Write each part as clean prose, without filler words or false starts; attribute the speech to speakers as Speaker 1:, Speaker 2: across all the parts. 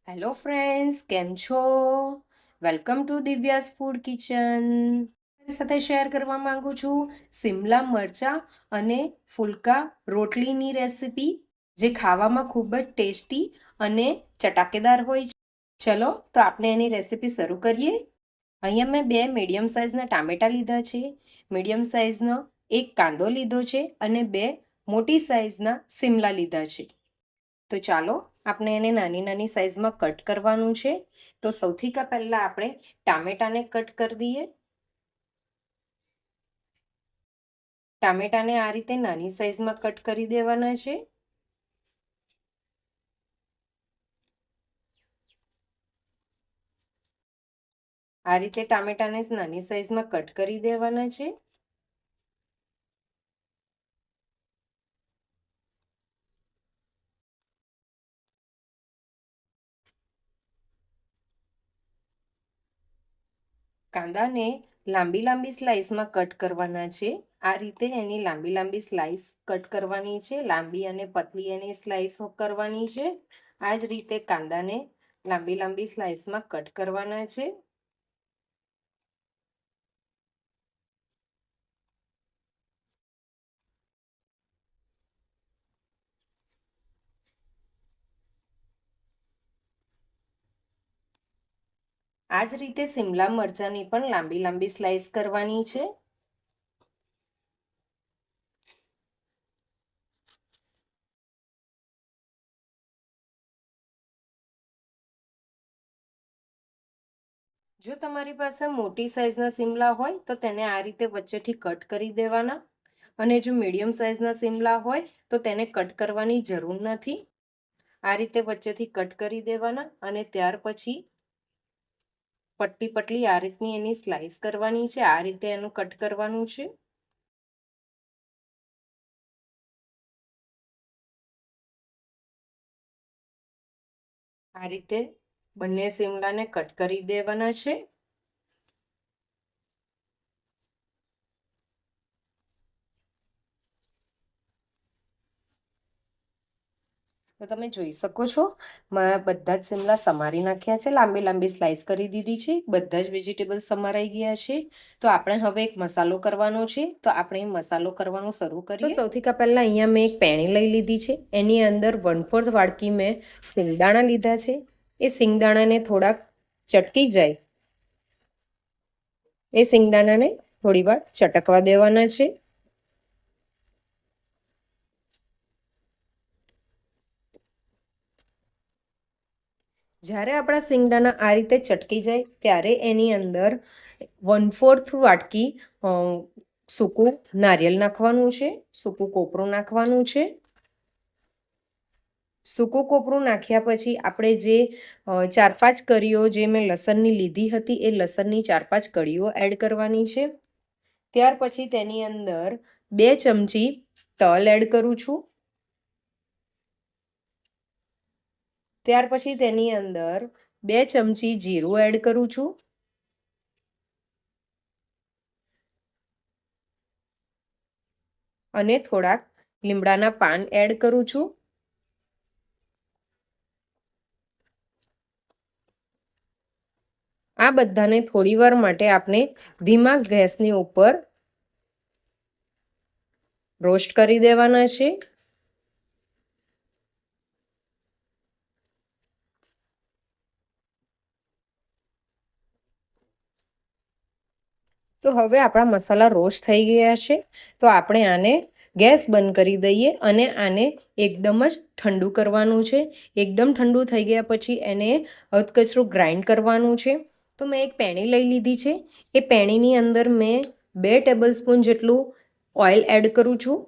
Speaker 1: Hello friends, કેમ છો? Welcome to Divya's food kitchen. તમારી સાથે શેર કરવા માંગુ છું શિમલા મરચાં અને ફુલકા રોટલીની રેસિપી, જે ખાવામાં ખૂબ જ ટેસ્ટી અને ચટાકેદાર હોય છે. ચલો તો આપણે એની રેસિપી શરૂ કરીએ. અહીંયા મેં 2 મીડિયમ સાઇઝના ટામેટાં લીધા છે, મીડિયમ સાઇઝનો એક કાંદો લીધો છે અને 2 મોટી સાઇઝના શિમલા લીધા છે. તો ચાલો આપણે એને નાની નાની સાઈઝમાં કટ કરવાનું છે. તો સૌથી પહેલા આપણે ટામેટાને કટ કરી દઈએ. ટામેટાને આ રીતે નાની સાઈઝમાં કટ કરી દેવાના છે. આ રીતે ટામેટાને નાની સાઈઝમાં કટ કરી દેવાના છે. કાંદાને લાંબી લાંબી સ્લાઇસમાં કટ કરવાના છે. આ રીતે એની લાંબી લાંબી સ્લાઇસ કટ કરવાની છે. લાંબી અને પતલી એની સ્લાઇસ કરવાની છે. આ જ રીતે કાંદાને લાંબી લાંબી સ્લાઇસમાં કટ કરવાના છે. આ જ રીતે શિમલા મરચાંની પણ લાંબી લાંબી સ્લાઇસ કરવાની છે. જો તમારી પાસે મોટી સાઇઝના શિમલા હોય તો તેને આ રીતે વચ્ચેથી કટ કરી દેવાના, અને જો મીડિયમ સાઇઝના શિમલા હોય તો તેને કટ કરવાની જરૂર નથી. આ રીતે વચ્ચેથી કટ કરી દેવાના અને ત્યાર પછી પટલી પટલી આ રીતની એની સ્લાઇસ કરવાની છે. આ રીતે એનું કટ કરવાનું છે. આ રીતે બંને શિમલાને કટ કરી દેવાના છે. તો તમે જોઈ શકો છો, મેં બધા જ શિમલા સમારી નાખ્યા છે, લાંબી લાંબી સ્લાઇસ કરી દીધી છે. બધા જ વેજીટેબલ સમારાઈ ગયા છે. તો આપણે હવે એક મસાલો કરવાનો છે. તો આપણે મસાલો કરવાનું શરૂ કરીએ. તો સૌથી પહેલા અહીંયા મેં એક પેણી લઈ લીધી છે. એની અંદર 1/4 વાટકી મેં સિંગદાણા લીધા છે. એ સિંગદાણાને થોડાક ચટકી જાય એ સિંગદાણાને થોડી વાર ચટકવા દેવાના છે. જ્યારે આપણા સિંગદાણા આ રીતે ચટકી જાય ત્યારે એની અંદર 1/4 વાટકી સૂકું નારિયેળ નાખવાનું છે. સૂકું કોપરું નાખવાનું છે. સૂકું કોપરું નાખ્યા પછી આપણે જે 4-5 કળીઓ જે મેં લસણની લીધી હતી એ લસણની 4-5 કળીઓ એડ કરવાની છે. ત્યાર પછી તેની અંદર 2 ચમચી તલ એડ કરું છું. ત્યાર પછી તેની અંદર 2 ચમચી જીરું એડ કરું છું. અને થોડાક લીમડાના પાન એડ કરું છું. આ બધાને થોડીવાર માટે આપણે ધીમા ગેસની ઉપર રોસ્ટ કરી દેવાના છે. તો હવે આપણા મસાલા રોસ્ટ થઈ ગયા છે. તો આપણે આને ગેસ બંધ કરી દઈએ અને આને એકદમ જ ઠંડુ કરવાનું છે. એકદમ ઠંડુ થઈ ગયા પછી એને અધકચરું ગ્રાઇન્ડ કરવાનું છે. તો મેં એક પેણી લઈ લીધી છે. એ પેણીની અંદર મેં 2 ટેબલ સ્પૂન જેટલું ઓઇલ એડ કરું છું.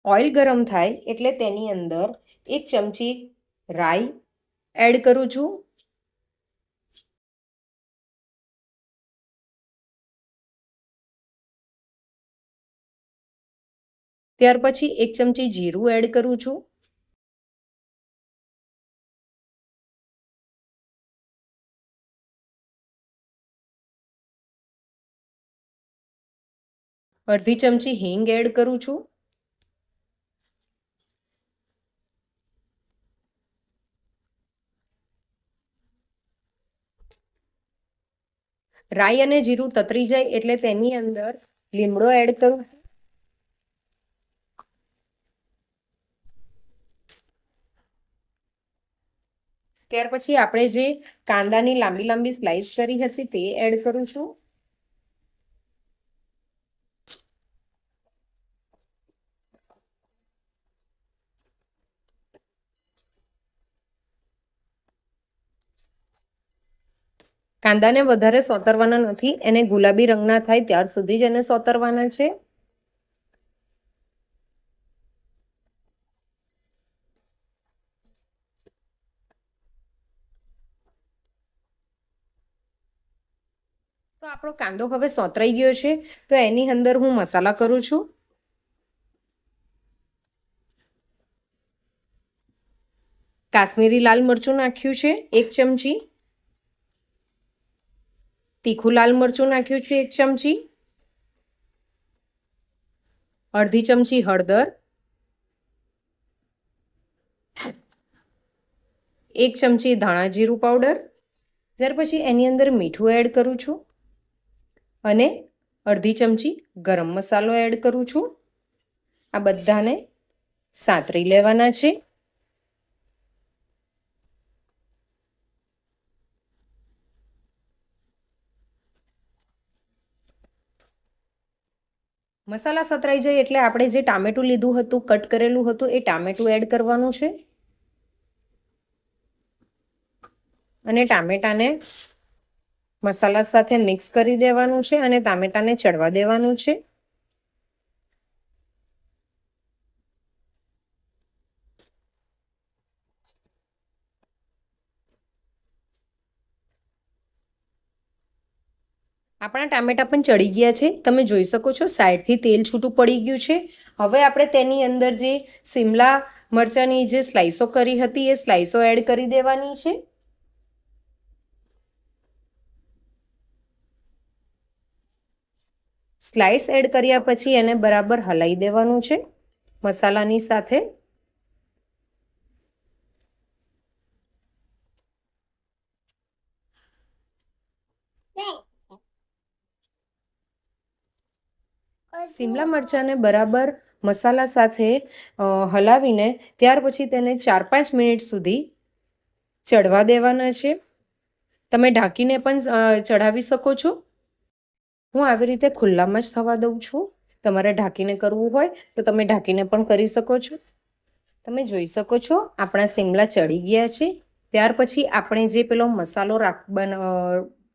Speaker 1: ઓઇલ ગરમ થાય એટલે તેની અંદર 1 ચમચી રાઈ એડ કરું છું. ત્યાર પછી 1 ચમચી જીરું એડ કરું છું. અડધી ચમચી હિંગ એડ કરું છું. રાઈ અને જીરું તતરી જાય એટલે તેની અંદર લીમડો એડ કરું. ત્યાર પછી આપણે જે કાંદાની લાંબી લાંબી સ્લાઇસ કરી હતી તે એડ કરું છું. કાંદાને વધારે સોતરવાના નથી, એને ગુલાબી રંગના થાય ત્યાર સુધી જ એને સોતરવાના છે. તો આપણો કાંદો હવે સોતરાઈ ગયો છે, તો એની અંદર હું મસાલા કરું છું. કાશ્મીરી લાલ મરચું નાખ્યું છે 1 ચમચી. તીખું લાલ મરચું નાખ્યું છે 1 ચમચી. અડધી ચમચી હળદર, 1 ચમચી ધાણા જીરું પાવડર. ત્યાર પછી એની અંદર મીઠું એડ કરું છું અને અડધી ચમચી ગરમ મસાલો એડ કરું છું. આ બધાને સાતરી લેવાના છે. મસાલા સતરાઈ જાય એટલે આપણે જે ટામેટું લીધું હતું, કટ કરેલું હતું, એ ટામેટું એડ કરવાનું છે અને ટામેટાને મસાલા સાથે મિક્સ કરી દેવાનું છે અને ટામેટાને ચડવા દેવાનું છે. આપણા ટામેટા પણ ચડી ગયા છે, તમે જોઈ શકો છો સાઈડથી તેલ છૂટું પડી ગયું છે. હવે આપણે તેની અંદર જે શિમલા મરચાંની જે સ્લાઇસો કરી હતી એ સ્લાઇસો એડ કરી દેવાની છે. સ્લાઇસ એડ કર્યા પછી એને બરાબર હલાવી દેવાનું છે મસાલાની સાથે. શિમલા મરચાંને બરાબર મસાલા સાથે હલાવીને ત્યાર પછી તેને 4-5 મિનિટ સુધી ચડવા દેવાના છે. તમે ઢાંકીને પણ ચડાવી શકો છો. હું આવી રીતે ખુલ્લામાં જ થવા દઉં છું. તમારે ઢાંકીને કરવું હોય તો તમે ઢાંકીને પણ કરી શકો છો. તમે જોઈ શકો છો આપણા શિમલા ચડી ગયા છે. ત્યાર પછી આપણે જે પેલો મસાલો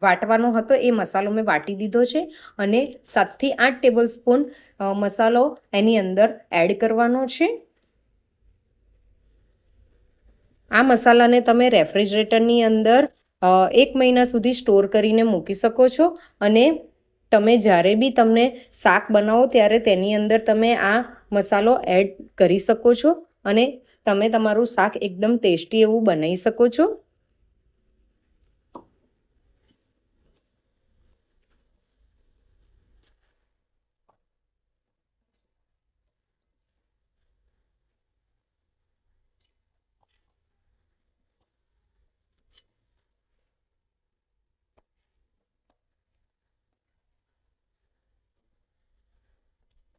Speaker 1: વાટવાનો હતો એ મસાલો મેં વાટી દીધો છે અને 7થી 8 ટેબલ સ્પૂન મસાલો એની અંદર એડ કરવાનો છે. આ મસાલાને તમે રેફ્રિજરેટરની અંદર 1 મહિના સુધી સ્ટોર કરીને મૂકી શકો છો અને તમે જ્યારે બી તમને શાક બનાવો ત્યારે તેની અંદર તમે આ મસાલો એડ કરી શકો છો અને તમે તમારું શાક એકદમ ટેસ્ટી એવું બનાવી શકો છો.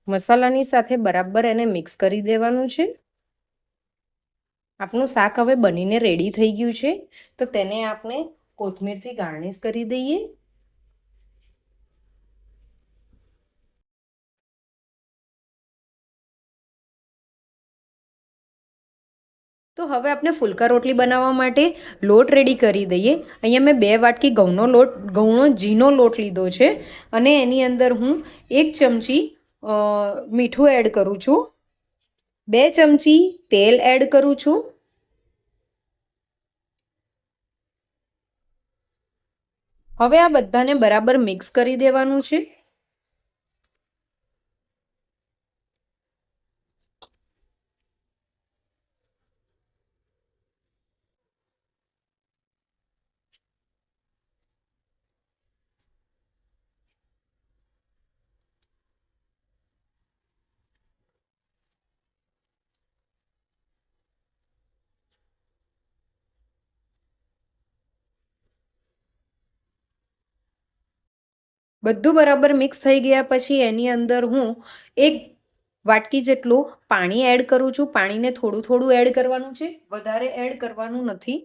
Speaker 1: મસાલાની સાથે બરાબર એને મિક્સ કરી દેવાનું છે. આપણું શાક હવે બનીને રેડી થઈ ગયું છે, તો તેને આપણે કોથમીરથી ગાર્નિશ કરી દઈએ. તો હવે આપણે ફુલકા રોટલી બનાવવા માટે લોટ રેડી કરી દઈએ. અહીંયા મેં 2 વાટકી ઘઉંનો ઝીણો લોટ લીધો છે અને એની અંદર હું 1 ચમચી મીઠું એડ કરું છું, 2 ચમચી તેલ એડ કરું છું. હવે આ બધાને બરાબર મિક્સ કરી દેવાનું છે. બધું બરાબર મિક્સ થઈ ગયા પછી એની અંદર હું એક વાટકી જેટલું પાણી એડ કરું છું. પાણીને થોડું થોડું એડ કરવાનું છે, વધારે એડ કરવાનું નથી.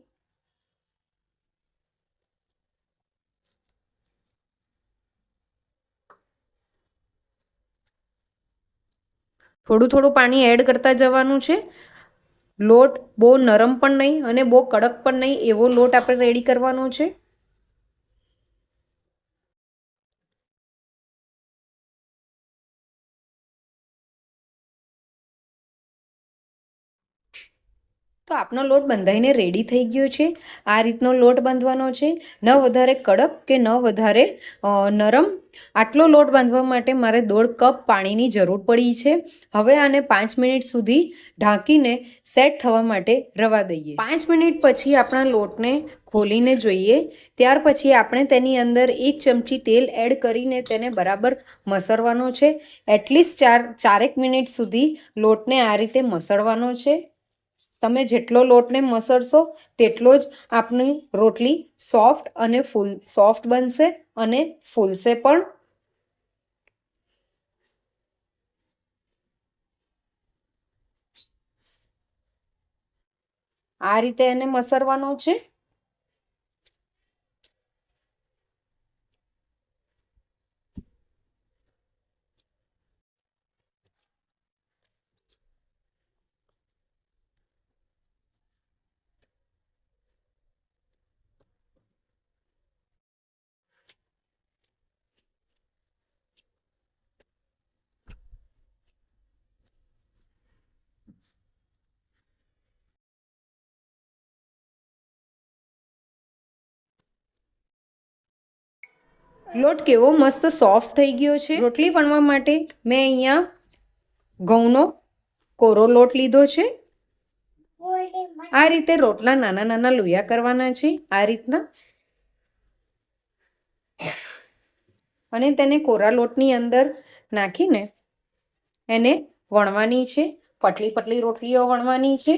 Speaker 1: થોડું થોડું પાણી એડ કરતા જવાનું છે. લોટ બહુ નરમ પણ નહીં અને બહુ કડક પણ નહીં, એવો લોટ આપણે રેડી કરવાનો છે. તો આપનો લોટ બંધાઈને રેડી થઈ ગયો છે. આ રીતનો લોટ બાંધવાનો છે, ન વધારે કડક કે ન વધારે નરમ. આટલો લોટ બાંધવા માટે મારે 1.5 કપ પાણીની જરૂર પડી છે. હવે આને 5 મિનિટ સુધી ઢાંકીને સેટ થવા માટે રવા દઈએ. 5 મિનિટ પછી આપણા લોટને ખોલીને જોઈએ. ત્યાર પછી આપણે તેની અંદર 1 ચમચી તેલ એડ કરીને તેને બરાબર મસળવાનો છે. એટલીસ્ટ 4 મિનિટ સુધી લોટને આ રીતે મસળવાનો છે. તમે જેટલો લોટને મસળશો તેટલો જ આપણી રોટલી સોફ્ટ અને સોફ્ટ બનશે અને ફૂલશે પણ. આ રીતે એને મસળવાનો છે. લોટ કેવો મસ્ત સોફ્ટ થઈ ગયો છે. રોટલી વણવા માટે મેં અહીંયા ઘઉંનો કોરો લોટ લીધો છે. આ રીતે રોટલા નાના નાના લોયા કરવાના છે, આ રીતના. અને તેને કોરા લોટની અંદર નાખીને એને વણવાની છે. પતલી પતલી રોટલીઓ વણવાની છે.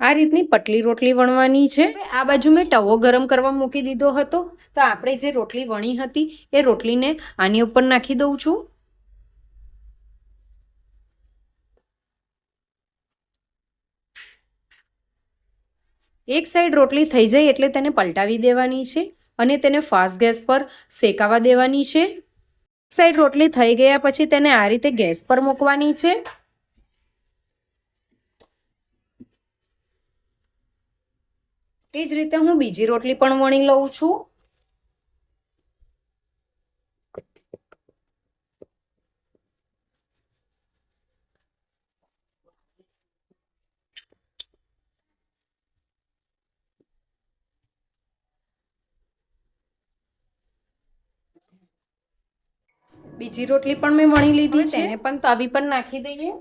Speaker 1: આ રીતની પતલી રોટલી વણવાની છે. આ બાજુ મેં તવો ગરમ કરવા મૂકી દીધો હતો. તો આપણે જે રોટલી વણી હતી એ રોટલીને આની ઉપર નાખી દઉં છું. એક સાઈડ રોટલી થઈ જાય એટલે તેને પલટાવી દેવાની છે અને તેને ફાસ્ટ ગેસ પર શેકાવા દેવાની છે. એક સાઈડ રોટલી થઈ ગયા પછી તેને આ રીતે ગેસ પર મૂકવાની છે. એ જ રીતે હું બીજી રોટલી પણ વણી લઉં છું. બીજી રોટલી પણ મેં વણી લીધી છે. તેને પણ તાવી પર નાખી દઈએ.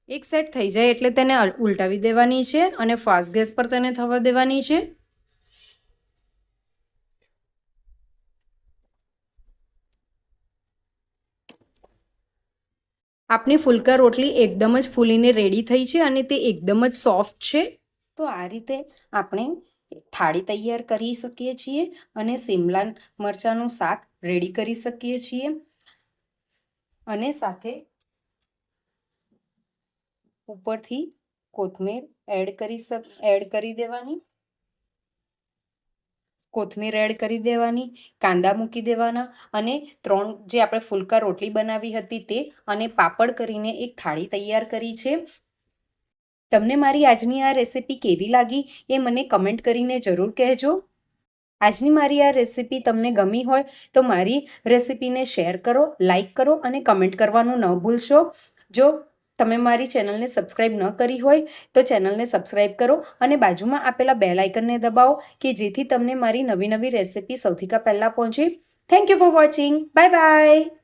Speaker 1: એક સાઈડ થઈ જાય એટલે તેને ઉલટાવી દેવાની છે અને ફાસ્ટ ગેસ પર તેને થવા દેવાની છે. આપણી ફુલકા રોટલી એકદમ જ ફૂલીને રેડી થઈ છે અને તે એકદમ જ સોફ્ટ છે. તો આ રીતે આપણે થાળી તૈયાર કરી શકીએ છીએ અને શિમલા મરચાંનું શાક રેડી કરી શકીએ છીએ. અને સાથે ઉપરથી કોથમીર એડ કરી દેવાની. કોથમીર એડ કરી દેવાની, કાંદા મૂકી દેવાના અને 3 જે આપણે ફુલકા રોટલી બનાવી હતી તે અને પાપડ કરીને એક થાળી તૈયાર કરી છે. તમને મારી આજની આ રેસિપી કેવી લાગી એ મને કમેન્ટ કરીને જરૂર કહેજો. આજની મારી આ રેસિપી તમને ગમી હોય તો મારી રેસિપીને શેર કરો, લાઈક કરો અને કમેન્ટ કરવાનું ન ભૂલશો. જો તમે મારી ચેનલને સબસ્ક્રાઈબ ન કરી હોય તો ચેનલને સબસ્ક્રાઈબ કરો અને બાજુમાં આપેલા બેલ આઇકનને દબાવો કે જેથી તમને મારી નવી નવી રેસિપી સૌથી પહેલાં પહોંચે. Thank you for watching. Bye bye.